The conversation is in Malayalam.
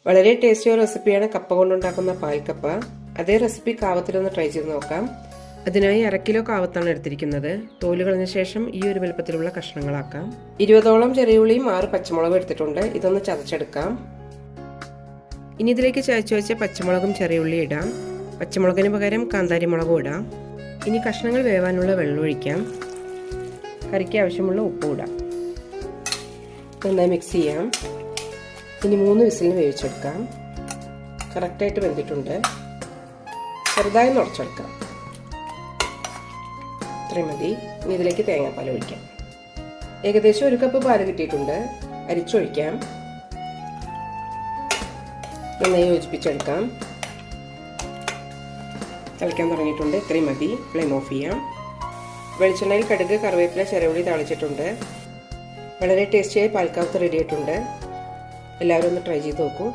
വളരെ ടേസ്റ്റിയ റെസിപ്പിയാണ് കപ്പ കൊണ്ടുണ്ടാക്കുന്ന പാൽക്കപ്പ. അതേ റെസിപ്പി കാവത്തിലൊന്ന് ട്രൈ ചെയ്ത് നോക്കാം. അതിനായി 1/2 കിലോ കാവത്താണ് എടുത്തിരിക്കുന്നത്. തോല് കളഞ്ഞ ശേഷം ഈ ഒരു വലുപ്പത്തിലുള്ള കഷ്ണങ്ങളാക്കാം. 20ഓളം ചെറിയുള്ളിയും 6 പച്ചമുളകും എടുത്തിട്ടുണ്ട്. ഇതൊന്ന് ചതച്ചെടുക്കാം. ഇനി ഇതിലേക്ക് ചതച്ചു വെച്ച പച്ചമുളകും ചെറിയുള്ളി ഇടാം. പച്ചമുളകിന് പകരം കാന്താരി മുളകും ഇടാം. ഇനി കഷ്ണങ്ങൾ വേവാനുള്ള വെള്ളം ഒഴിക്കാം. കറിക്ക് ആവശ്യമുള്ള ഉപ്പും ഇടാം. നന്നായി മിക്സ് ചെയ്യാം. ഇനി 3 വിസിലിന് വേവിച്ചെടുക്കാം. കറക്റ്റായിട്ട് വെന്തിട്ടുണ്ട്. ചെറുതായി നുറച്ചെടുക്കാം. ഇത്രയും മതി. ഇനി ഇതിലേക്ക് തേങ്ങാപ്പാൽ ഒഴിക്കാം. ഏകദേശം 1 കപ്പ് പാല് കിട്ടിയിട്ടുണ്ട്. അരിച്ചൊഴിക്കാം. നന്നായി യോജിപ്പിച്ചെടുക്കാം. തിളയ്ക്കാൻ തുടങ്ങിയിട്ടുണ്ട്. ഇത്രയും മതി. ഫ്ലെയിം ഓഫ് ചെയ്യാം. വെളിച്ചെണ്ണയിൽ കടുക്, കറിവേപ്പില, ചെറുള്ളി താളിച്ചിട്ടുണ്ട്. വളരെ ടേസ്റ്റിയായി പാൽക്കാവത്ത് റെഡി ആയിട്ടുണ്ട്. എല്ലാവരും ഒന്ന് ട്രൈ ചെയ്ത് നോക്കൂ.